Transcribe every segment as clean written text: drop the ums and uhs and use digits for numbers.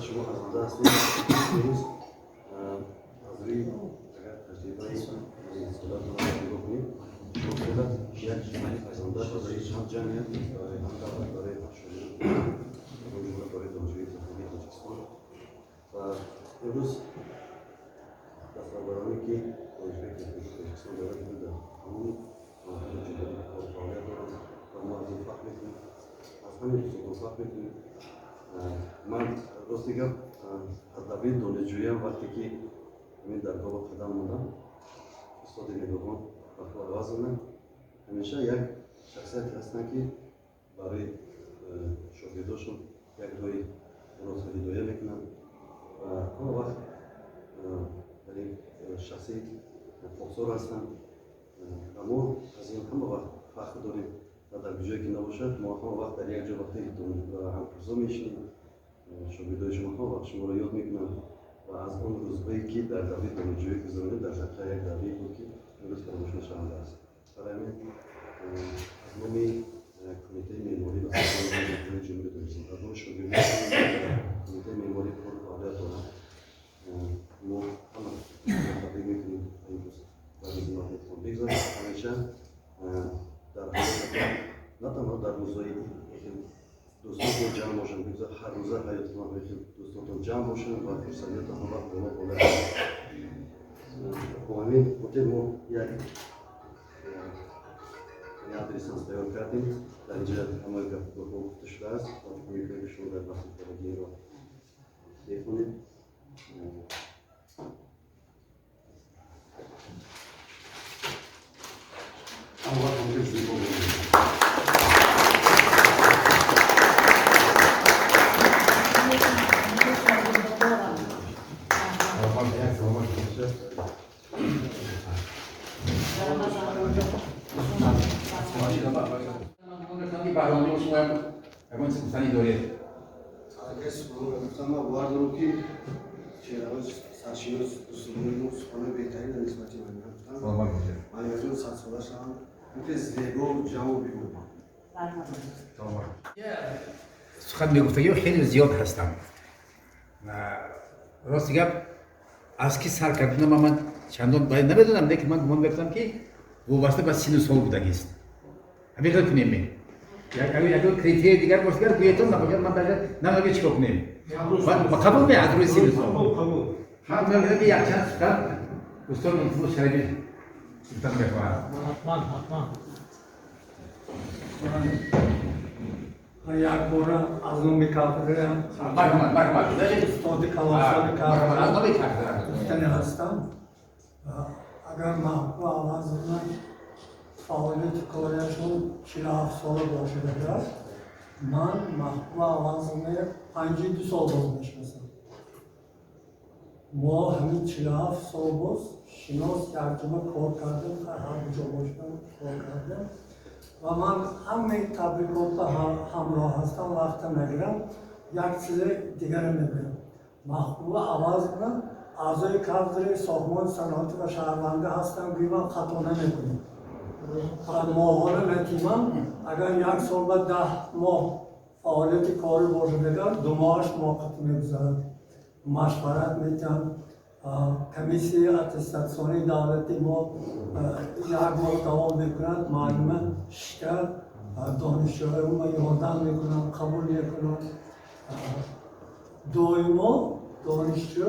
شما از آنجا هستید امروز از روی اگر تجربه اصطلاح رو نگاه کنید شما فقط یک از آنجا برای چند جمعیت برای شروع برای دانشجوی تحلیلی تاجیکستان و امروز دستاوردهایی که دانشجوی تحلیلی تاجیکستان دارد در همون مناطق جدید فعالیت دارند و ما از این فخر میکنیم از همین فخر میکنیم. من راستی گفت از دوید دانشجویم وقتی که همین درگاه قدم موندم استاد نگهبان وقتی آغاز بودم همیشه یک شخصیتی هستن که برای شاگرداشون یک روی درست هدایه میکنن و همه وقت برای شخصیت پخصار هستن و ما از این همه وقت فخر داریم و در جایی که نباشد ما همه وقت در یک جا وقتی هم پرزا میشیم شاگردای شما ها وقت شما را یاد میکنن و از اون روزهایی که در دوید دانشجویی گذرانید در حقیقت یک دوید بود که امروز فراموش نشونده است. برای همین از نام کمیته معماری و سازمان جمهوری تاجیکستان از نام شاگردان کمیته معماری پر فعالیت دارم ما همه تبریک میکنیم امروز و از این وقت بگذاریم همیشه در حالت نه تنها در روزهای دوستان جمع باشن بگذار هر روزه حیاتتون دوستانتون جمع باشن و فرصتیت همه وقت بالا بالا با همین خاطر ما یک ادرسانس تیار کردیم در اینجا همه گفته شده است و میکنیم که شما در وقت فرگی رو بخونید اول همه زیبا بودیم گفتنی دارید. گفتم باور دارم که چهره سرشیار دوستانمون سخنان بهتری در نسبت من گفتم. من یادم 100 ساله شدم که زیبا و جمع و بیرون. سخن میگفتگی خیلی زیاد هستم. راستی گفت از کی سر کردم من چندان باید نمیدونم لیکن من گمان میکنم که وابسته به سن و سال بودگی است. همین خیلی کنیم. یک کریتری دیگر باشه که بیتون نباشه من در نمیگه چیکار کنیم. ما قبول می از روی سن و سال. هم میگه که یک چند سخن استاد منصور شریفی گفتن میخوام. حتما. من یک بار از اون میکافرم. استاد کلاسان کافر. گفتنی هستم. اگر محبوب آواز من فعالیت کارشون 47 ساله باشه بگرد من محبوب آواز من 52 سال باز میشناسم. ما همین 47 سال باز شناس ترجمه کار کردیم هر جا باشم کار کردیم و من همه تبریکات همراه هستم وقت نگیرم یک چیز دیگر میگم محبوب آواز من اعضای کادر سازمان صنعتی و شهرونده هستم که من خطا نمیکنم. ماهانه نتیمم اگر یک سال و 10 ماه فعالیت کاری باشه بگم 2 ماهش موقت میگذارد. مشورت میتونم کمیسی اتستاسیونی دولتی ما یک ماه دوام میکنند معلومه شکر دانشجوهای ما یادم میکنم قبول میکنم دویما دانشجو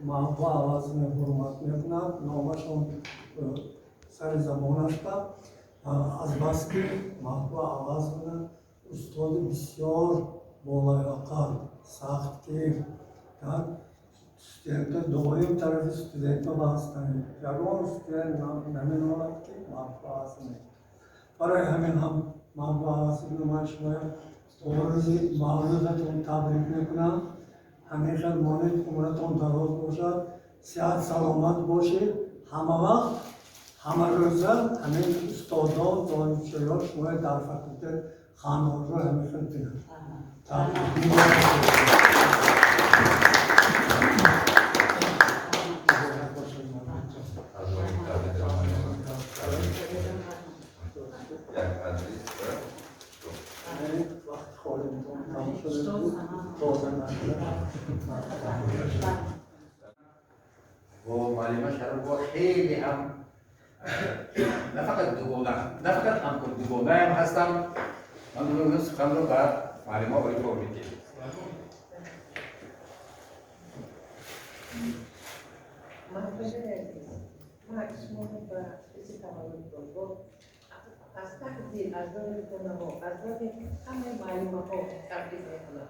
محبوب آواز حرمت میکنم نامشون سر زبانش با از بس که محبوب آواز استاد بسیار بالای وقار سخت که در استودنت دویم طرف استودنت ها هستند یگان استودنت نمی‌داند که منفعه هست برای همین هم منفعه هست من شما مولودتون تبریک میکنم همیشه مولد عمرتون دراز باشد صحت سلامت باشید همه وقت همه روزه همین استادا دانشجویان شما در فاکولته خانوار رو همیشه بینید وقت خواهدتون تمام شده بود تازه و معلم شرف خیلی هم نه فقط نه فقط هم دوگانه هم هستم من اون سخن رو بر معلم ها باید رو میگیم از تقدیر از دار کنه از دار همه معلومه ها تبدیل میکنه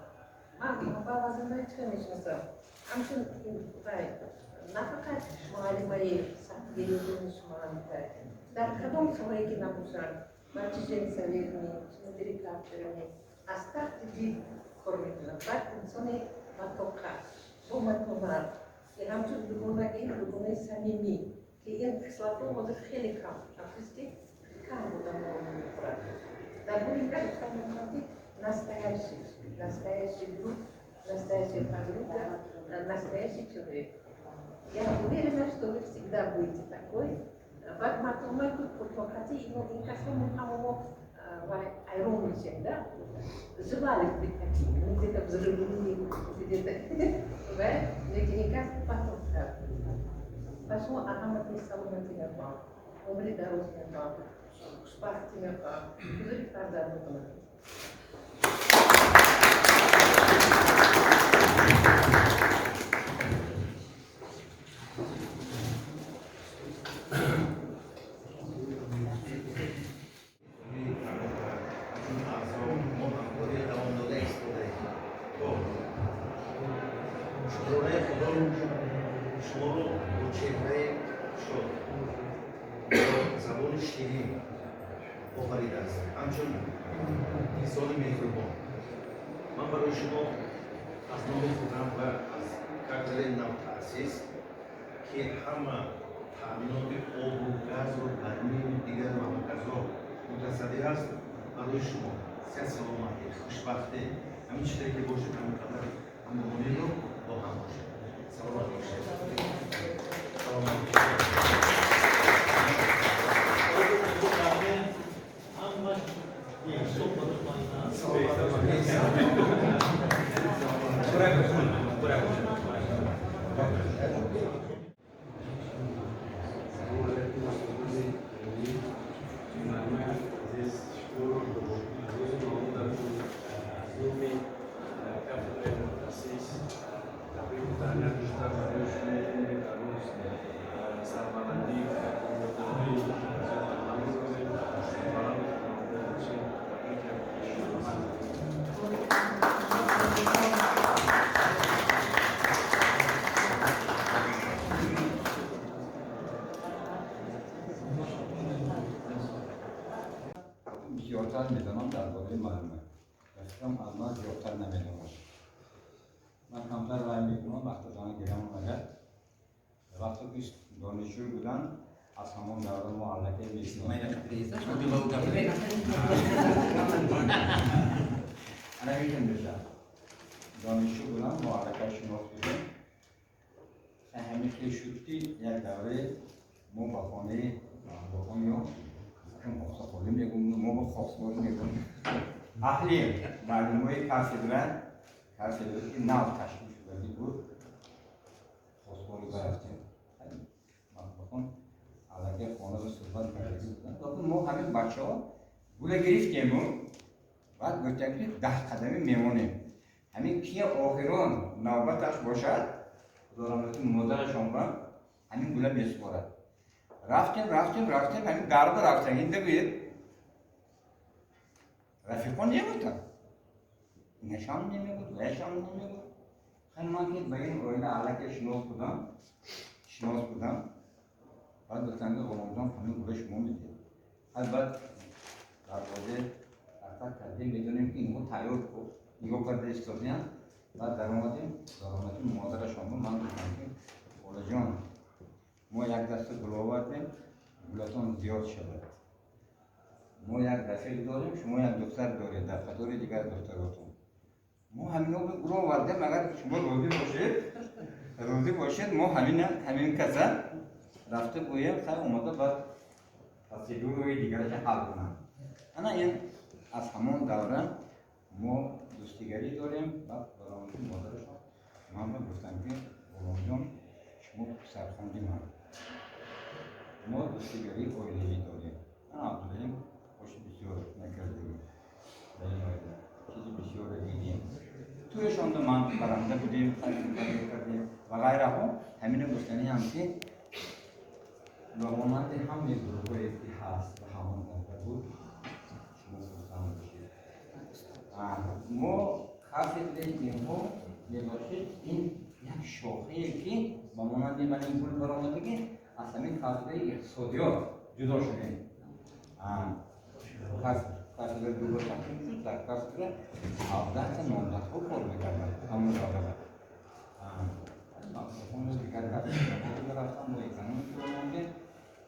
من با وزنه چه میشناسم همچون نه فقط معلومه سختگیری شما در کدام سوایی که نباشن و چیزی سویرمی چیزی کافرمی از تقدیر کار میکنم بعد انسانی مطبقه با مطبقه که همچون دوگونه صمیمی که این خصلت رو بوده خیلی کم افرستی کم بودم میخورد در بودی که گفتم میکنم настоящий друг, настоящая подруга, настоящий человек. Я уверена, что вы всегда будете такой. Мы тут хотим, и касаемо самого ироничек, да? Желали быть такими, мы где-то взрывные, где-то, लेकिन никак потом так. Поэтому Ахмад не салонатина пал, умри дорожная пал, шпахтина пал, взрыв тогда было. شیرین آفریده است همچون انسان مهربان من برای شما از نام خودم و از کارگزار نو تأسیس که همه تأمینات آب و گاز و گرمی و دیگر مملکت‌ها متصدی است برای شما صحت سلامتی خوشبختی همین چیزی که باشه همین قدر همگانی رو با هم باشه سلامت باشید سلامت باشید زیادتر میدانم درباره معلومه رفتم الان زیادتر نمیدونم من کمتر رای میکنم وقتی دانه گیرم آمده وقتی که دانشجو بودن از همون دوران معلقه میشنم انا میگم بشه دانشجو بودن معلقه شناخت بودن همین که شدی یک دوره ما با خانه خواستگاری میگم ما با خواستگاری میگم اهلی معلومه کارشداران که نو تشکیل شده بود خواستگاری برفتیم من بخون علیه خانه رو صحبت کردیم ما همین بچه ها گوله گرفتیم و گفتیم که 10 قدمی میمونیم همین که آخران نوبتش باشد دارم مادرشان و همین گوله میسپارد رفتیم همین درد رفتیم این بگوید رفیقان نبودن نشان نمیبود نشان نمیبود خیلی من که به این اویل علک شناس بودم بعد گفتم که غلامجان همین گوله شما میده البته دروازه رفتن کردیم بدونیم که اینو تیار کرد نگاه کرده استادیان بعد در اومدیم مادرش آمد من گفتم که غلام جان ما یک دسته گل آوردیم گلاتون زیاد شده ما یک رفیق داریم شما یک دختر دارید در خطور دیگر دختراتون ما همینا به گل آوردیم اگر شما راضی باشید ما همین کسا رفته گویم خیلی اومده بعد پروسیدور دیگرش حل کنم انا این از همون دوره ما دوستیگری داریم بعد برامون مادرشون من گفتم که غلام جان شما سرخوندی من ما دوستیگری اویلی داریم من عبدالعلیم خوش بسیار نکردیم چیزی بسیار دیدیم تویشان دو من برنده بودیم خیلی کردیم و غیره ها همین گفتنی هم که لغمانت هم یک گروهی که هست و همون نظر بود شما گفتم باشید ما خواهد دیدیم ها باشید این یک شاخه‌ای که با مانند من این گل برآمدگی از همین خواهد اقتصادیات جدا شده خواهد دو باشد در خواهد 17 تا 19 ها کار میکردن همون رابطه اون دیگر رفتم با اکنون که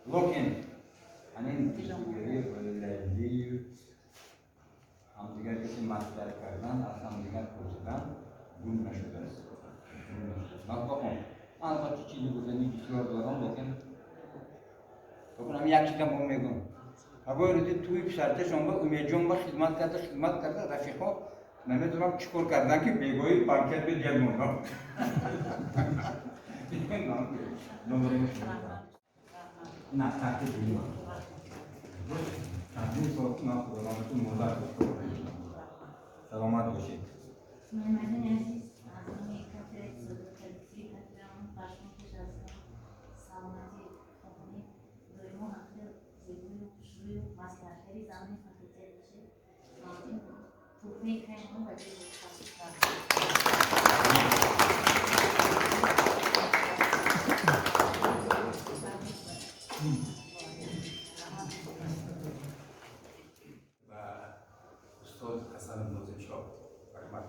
لکن همین دیگری بلندی هم دیگر کسی مطلع کردن از هم دیگر پرسیدن گون نشده است من البته چیزی بودنی بسیار دارم لکن بکنم یک چیزم هم میگم اگر توی پسرده شما امید جان با خدمت کرده رفیقا نمیدونم چیکار کردن که بیگویی بانکت به جل موندم نه تحت دیگه تحت صورت نه خدامتون مولد سلامت باشید مهمان عزیز از میکرد سلطنتی کردم پاشمکش هستم سلامتی خونی دویمو هفته زیبایی و خوشبوی و مصلحتی زمانی فقیده بشه مادین توفیق کنم و استاد حسن نازم شاه رحمت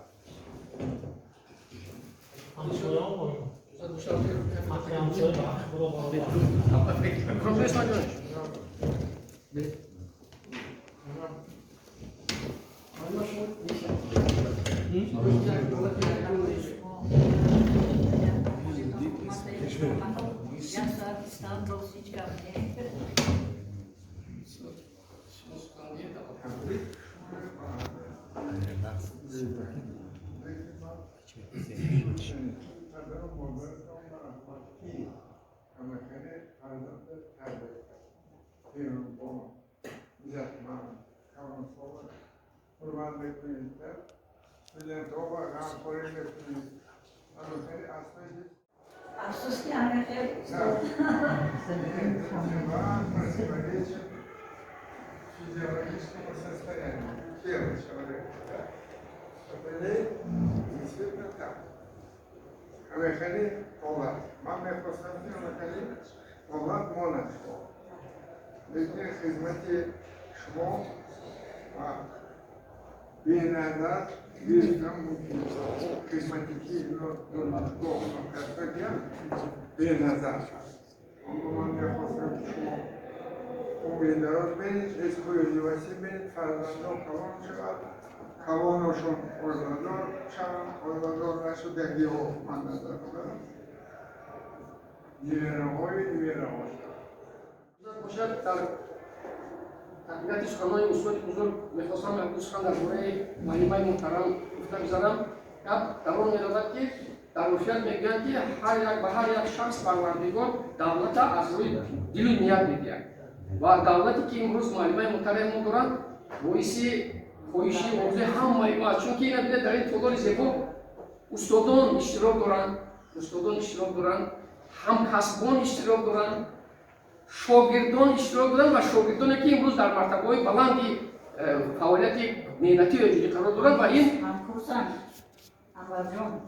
افسوس که همه خیلی خیلی دولت من میخواستم که خیلی دولت مانند شما لیکن خدمت شما و به نظر بیشتر ممکن خدمتی که دولت کردن به نظر اما من میخواستم که شما امیدوار برید اسکوی جواسی برید فرزندان قوان شود قوانشون آزادار شوند آزادار نشدگی ها من نظر دارم نیره های باشد در تقویت سخنهای استاد بزرگ میخواستم امروز سخن درباره معلمای محترم گفته بزنم در آن می‌رود که در روشن میگویند که به هر یک شخص پروردگار دولت از روی دل و نیت می‌دهد و دولتی که امروز معلمای محترم ما دارند باعث خواهشی موضوع همه ما چون که اینا در این طولان زیبا استادان اشتراک دارند همکسبان اشتراک دارند شاگردان اشتراک دارند و شاگردانی که امروز در مرتبه‌های بلندی فعالیت مهنتی و جدی قرار دارند و این پرسان انور جان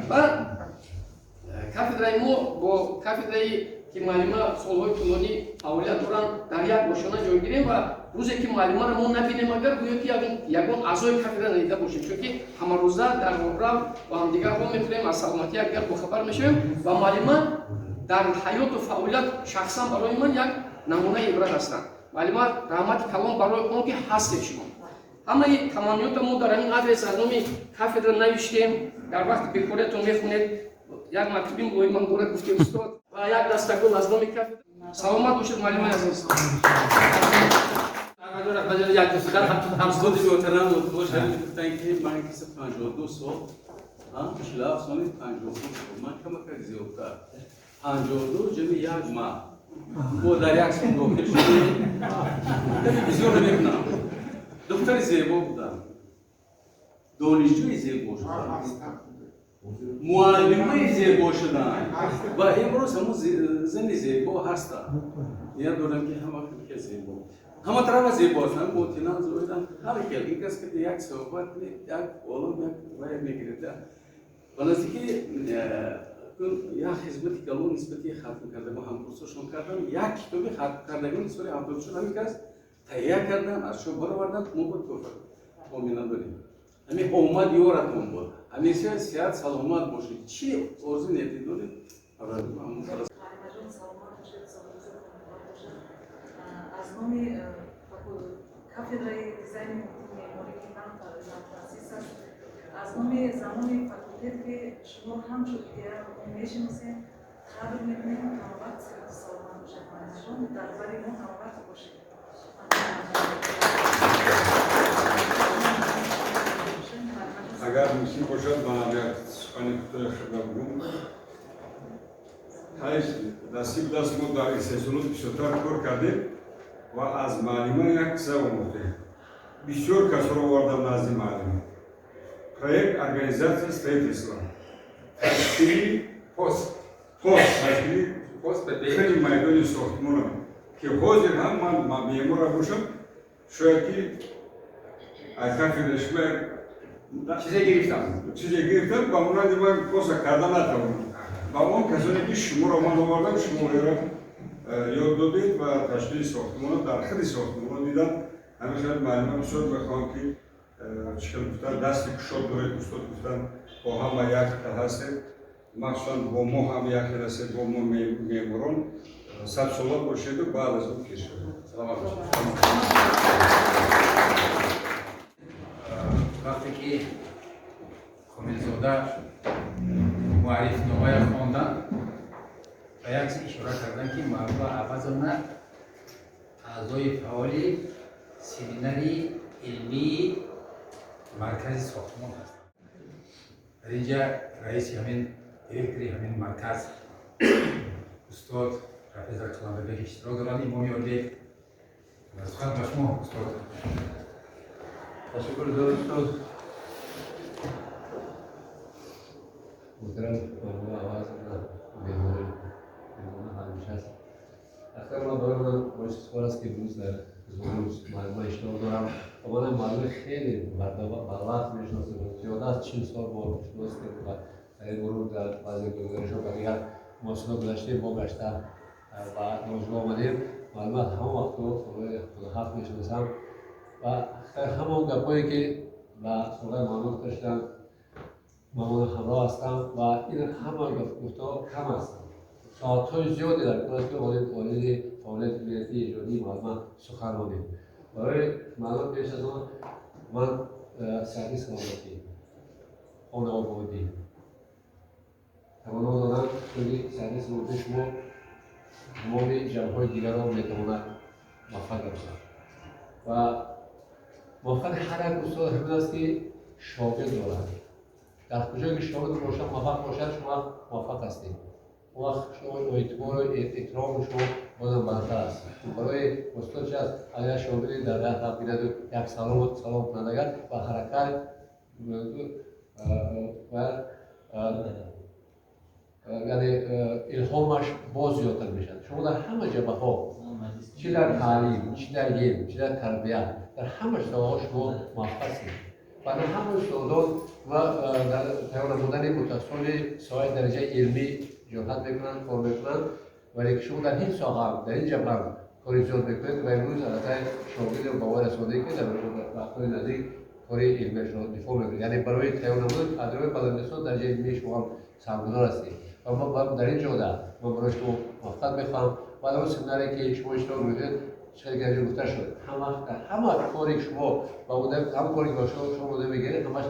بعد کافدرای ما با کافدرایی که معلم سالهای طولانی فعالیت دارن در یک گوشانه جای گیریم و روزی که معلم را ما نبینیم اگر گویا که یگان اعضای کافدرا ندیده باشیم چون که همه روزه در راه با هم دیگر ما میتونیم از سلامتی اگر باخبر میشیم و معلم در حیات و فعالیت شخصا برای من یک نمونه عبرت هستند. معلم رحمت کلام برای اون که هستید شما. همه تمامیت ما در این آدرس از نام کافدرا نوشتیم. در وقت بخورتون میخونید یک مکتوبی با من گوره گفتیم استاد و یک دستگل از نام کافدرا. سلامت باشید معلم عزیز. اگر یک دفعه همسود محترم خوش گفتن که من کسی 52 سال شلاف سالی 52 سال من کم زیادتر 52 جمعی یک ماه با در یک سال دکتر شدیم تلویزیون میبینم دکتر زیبا بودم دانشجوی زیبا شدم معلمه زیبا شدن و امروز همون زن زیبا هستم یاد دارم که همه که زیبا همه طرف زیباست هم بوتینان زویدن هر یک کس که یک صحبت یک اولم یک رای میگیرد ولی که یا خدمتی کلون نسبتی ختم کردم هم پرسشون کردم یک کتابی ختم کردم نسبتی آموزشون هم کس تهیه کردم از شو برآوردم موبت توفر امید داریم همین اومد یوراتون بود همیشه صحت سلامت باشید چی آرزو نیتی دارید برای من از نام کافدرای دیزاین معماری که من تأسیس است از نام زمان فاکولته که شما هم شد که میشناسید خبر میکنیم همه وقت سلامت باشید مهندسان در بری ما همه وقت باشید اگر میشین باشد من اگر سخنی کوتاه خدمت بگم هیچ نصیب دست ما در این سیزن بیشتر کار کردیم و از معلمان یک قصه آموختیم بسیار کسا را آوردم نزد معلم проект организации строительства تشکیلی پست خیلی میدانی ساختمان که حاضر هم من معمار باشم شاید که از کافی چیزی گرفتم با اونا دیگه پست کردن نتوانم با اون کسانی که شما را من آوردم شما را یاد دادید و تشکیل ساختمان در خیلی ساختمان دیدم همه شاید معلومه بسیار بخوام که چکل گفتن دستی کشاد دارید استاد گفتن با همه یک هستید مخصوصا با ما هم یک هستید با ما معماران صد سالات باشید و بعد از اون کشید سلامت باشید وقتی که کاملزاده معرف نامه خواندن و یک اشاره کردن که موضوع عوضانه اعضای فعال سمیناری علمی مرکز ساختمان هستند. در اینجا رئیس همین دیرکتری همین مرکز استاد پروفسور کلانبرگ اشتراک دارند امامی عالی سخن با شما استاد. تشکر دارم استاد. محترم فرمان آواز مهمان همیشه است. اخیر من دارم باعث است که روز در روز معلومه اشتراک دارم و من معلومه خیلی بروقت میشناسم زیاده از 40 سال با شناس کردم و در این گروه در بعضی گزارش‌ها و دیگر ماسونا گذشته با گشته و نوجوان آمدیم معلومات همه وقت رو هفت میشناسم و همون گپایی که با سوال معلومات داشتم من همراه هستم و این همه گفتار کم هستم ساعت‌های زیادی در کلاس که والد فعالیت ملیتی ایجادی معلومات سخن رانیم برای معلومات پیش از آن من سیاسی سلامتی خانه آبادی تمام دادن خیلی سیاسی سلامتی شما تمام جمع‌های دیگر را میتواند موفق باشد و موفق هر یک استاد همین است که شاگرد دارد در کجایی که شاگرد باشد موفق باشد شما موفق هستید وقت شما اعتبار و احترام شما بازم برتر است برای استاد چه است اگر شاگردی در ده طرف بیند و یک سلام کند اگر و حرکت و یعنی الهامش باز زیادتر میشد شما در همه جبهه ها چی در تعلیم، چی در علم، چی در تربیت، در همه شاخه‌ها شما موفق هستید. و در همه استعداد و در تیار بودن متخصصان سایر درجه علمی جهت میکنند، کار میکنند، ولی که شما در این ساحه، در این جبهه کاری زیاد میکنید و امروز البته شاگرد رو باور رسانده که در وقت‌های نزدیک کاری علمیش رو دفاع میکنید. یعنی برای تیار بودن کادرهای بلندستان درجه علمی شما سرگزار هستید. و ما در این جهت ما برای شما موفق میخواهم و در اون سمیناری که شما اشتراک میکنید چه گفته شد همه کاری شما و هم کاری که شما بوده میگیرید همش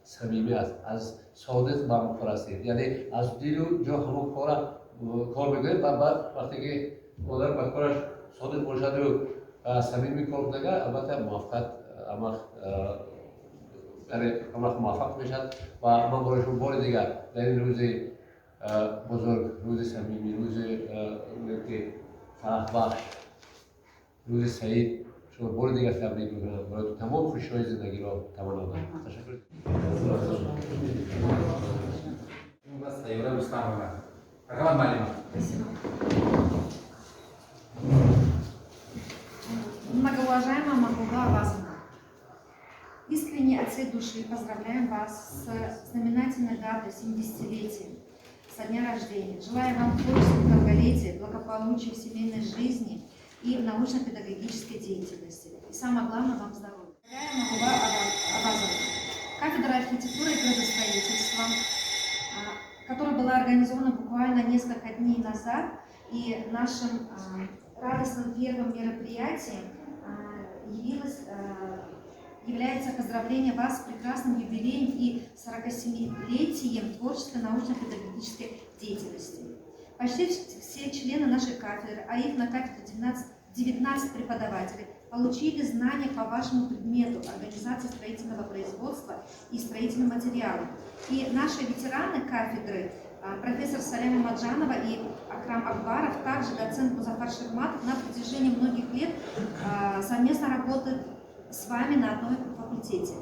صمیمی است، از صادق با مخور هستید، یعنی از دل و جا همون کار میکنید و بعد وقتی که آدم با کارش صادق باشد و صمیمی کار کنه البته موفق میشد و من برای شما بار دیگر در این روز بزرگ، روز صمیمی، روز که فرح بخش، روز سعید شما بار دیگر تبریک میکنم برای تمام خوشی‌های زندگی را تمنا کنم. تشکر. بس سیاره مستعمره. Рахмат Малима. Многоуважаемая Махмуда Аббасовна, искренне от всей души поздравляем вас с знаменательной датой 70-летия, со дня рождения. Желаю вам творческого долголетия, благополучия в семейной жизни и в научно-педагогической деятельности. И самое главное, вам здоровья. Дорогая Махмуда Аббасовна, кафедра архитектуры и градостроительства, которая была организована буквально несколько дней назад, и нашим радостным первым мероприятием является поздравление вас с прекрасным юбилеем и 47-летием творческой научно-педагогической деятельности. Почти все члены нашей кафедры, а их на кафедре 19 преподавателей, получили знания по вашему предмету организации строительного производства и строительных материалов. И наши ветераны кафедры, профессор Салема Маджанова и Акрам Акбаров, также доцент Музафар Ширматов, на протяжении многих лет совместно работают с вами на одной факультете.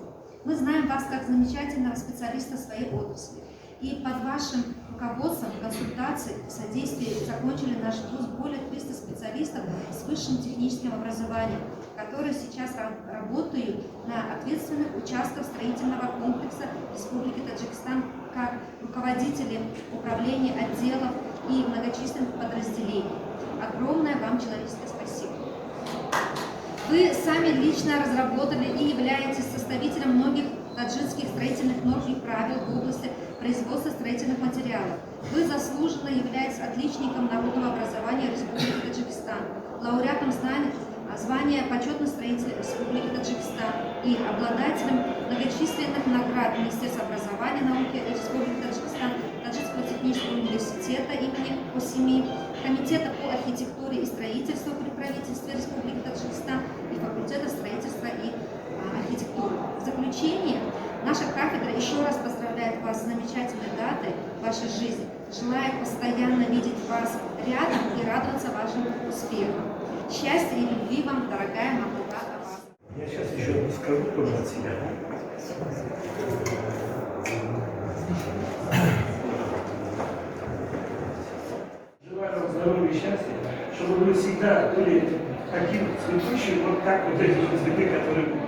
Мы знаем вас как замечательного специалиста в своей отрасли. И под вашим руководством, консультацией, содействием закончили наш вуз более 300 специалистов с высшим техническим образованием, которые сейчас работают на ответственных участках строительного комплекса Республики Таджикистан как руководители управления отделов и многочисленных подразделений. Огромное вам человеческое спасибо. Вы сами лично разработали и являетесь составителем многих таджикских строительных норм и правил в области производства строительных материалов. Вы заслуженно являетесь отличником народного образования Республики Таджикистан, лауреатом звания почетный строитель Республики Таджикистан и обладателем многочисленных наград Министерства образования и науки Республики Таджикистан, Таджикского технического университета имени Осими, Комитета по архитектуре и строительству при правительстве Республики Таджикистан и факультета строительства и архитектуры. В заключение, наша кафедра еще раз поздравляет вас с замечательной датой вашей жизни, желает постоянно видеть вас рядом и радоваться вашим успехам. Счастья и любви вам, дорогая Махмуда Аббасовна. Я сейчас еще скажу тоже от себя. Желаю вам здоровья и счастья, чтобы вы всегда были таким цветущим, вот как вот эти цветы, которые...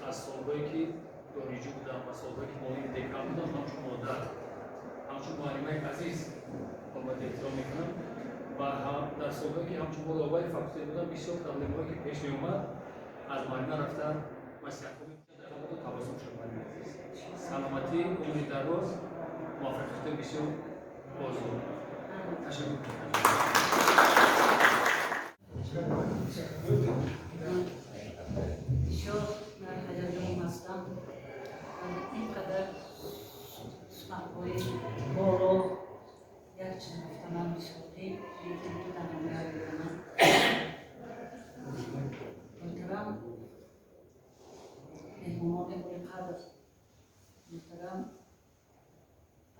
از سالهایی که دانشجو بودم و سالهایی که معلم دکان بودم همچون مادر همچون معلمه عزیز باید احترام میکنم و در سالهایی که همچون مداوای فاکولته بودم بسیار تعلیم‌هایی که پیش می‌آمد از معلمه رفتن مسئله در مورد توازن شد معلم عزیز سلامتی عمر دراز موفقیت بسیار بزرگ تشکر می‌کنم در هیجان هستم اینقدر سخن‌های بالا یک چند هفته من می‌شودی لیکن تو در نمی‌آید کنم محترم مهمانان قدر محترم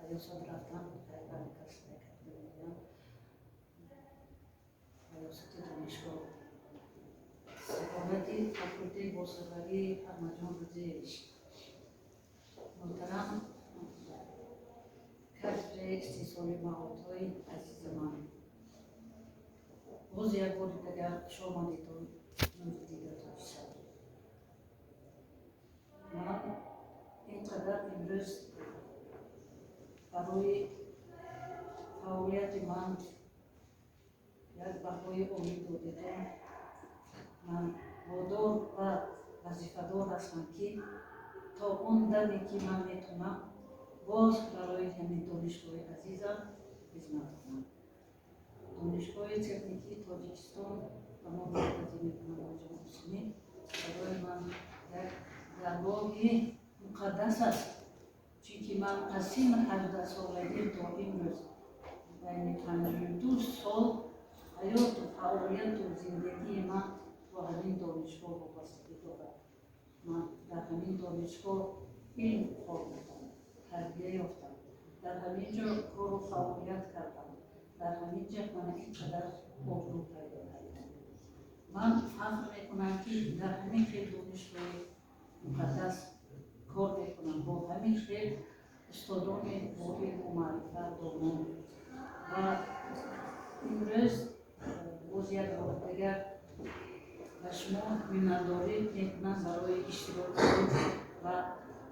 ریاست رفتن خیلی کسی نکردم ریاست دانشگاه سلامتی فاکولته باسرگری فرمانجان روزی محترم کادر استیصال مهارت‌های عزیز من باز یک بار دیگر شامانیتون دیگر داشتم من اینقدر امروز برای فعالیت من یک بهای امید دادم من وادار و وظیفه‌دار هستم که تا اون دمی که من میتونم باز برای همین دانشگاه عزیزم خدمت کنم. دانشگاه تکنیکی تاجیکستان و ما مرکزی میکنم آنجا مسلمی برای من یک درگاهی مقدس است چون که من از سن 18 سالگی تا امروز یعنی 52 سال حیات و فعالیت و زندگی من با همین دانشگاه وابستگی دارد. من در همین دانشگاه علم خوردم، تربیه یافتم، در همین جا کار و فعالیت کردم، در همین جا من اینقدر آبرو پیدا کردم. من فخر میکنم که در همین خیلی دانشگاه مقدس کار میکنم با همین خیلی استادان با علم و معرفت دارم و امروز باز یک بار دیگر و شما میمنداری میکنم برای اشتراک و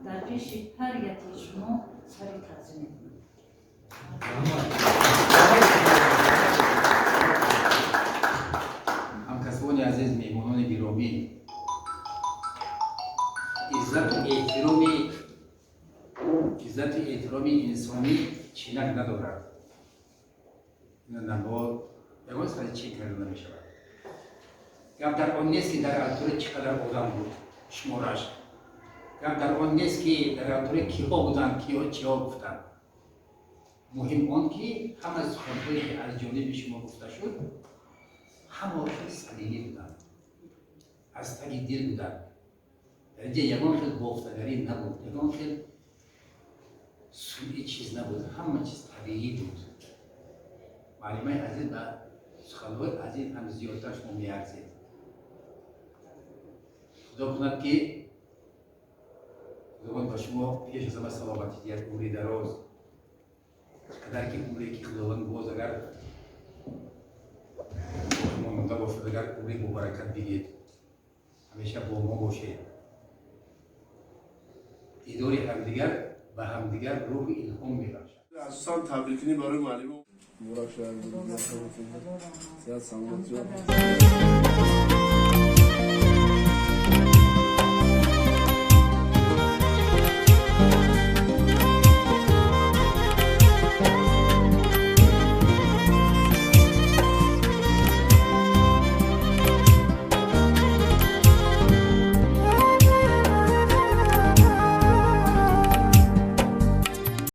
در پیش هر یکی شما سری تعظیم میکنم. همکاسان عزیز، میهمانان گرامی، عزت و احترام انسانی چینک ندارد. این نباید یکان سری چک کرده نمیشود. گپ در آن نیست که در آلتور چقدر آدم بود شمارش. گپ در آن نیست که در آلتور کیها بودند، کیها چیا گفتند. مهم آن که هم از خطایی که از جانب شما گفته شد همه صمیمی بودند، از تگ دل بودند. درجه یگان خیلی بافتگری نبود، یگان خیلی سوی چیز نبود، همه چیز طبیعی بود. معلومه عزیز و سخنهای عزیز هم زیادتر شما میارزید. خدا کند که خداوند با شما پیش از همه سلامتی دید، عمری دراز. قدر که عمری که خداوند باز اگر شما مونده باشد، اگر عمری مبارکت بگید، همیشه با ما باشید. دیداری همدیگر و همدیگر روح الهام میبخشد. اساساً تبریکنی برای معلم مبارک شد. صحت سلامت